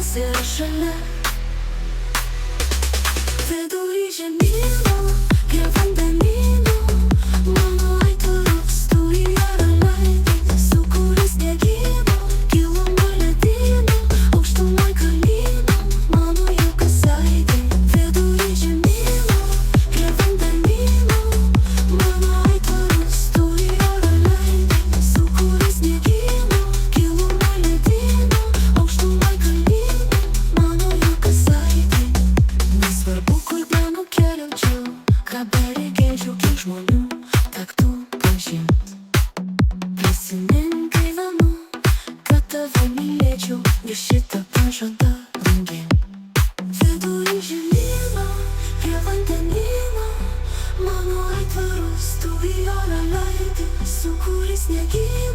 Dievas yra šalia. Vidury žemyno, prie vandenyno, mano aitvaras tu į orą leidi, sukūrei sniegyno, gilumoj ledyno, aukštumoj kalnyno, mano juokas aidi. Vidury žemyno, prie vandenyno, mano aitvaras tu į orą leidi, sukūrei sniegyno, gilumoj ledyno, aukštumoj kalnyno, mano juokas aidi. Nesvarbu, kur benukeliaučiau, ką beregėčiau, kiek žmonių tektų pažint. Prisimink, gyvenu, kad tave mylėčiau ir šitą pažadą rungėm. Vidury žemyno, prie vandenyno, mano aitvarus tu į orą leidi, sukūrei sniegyną.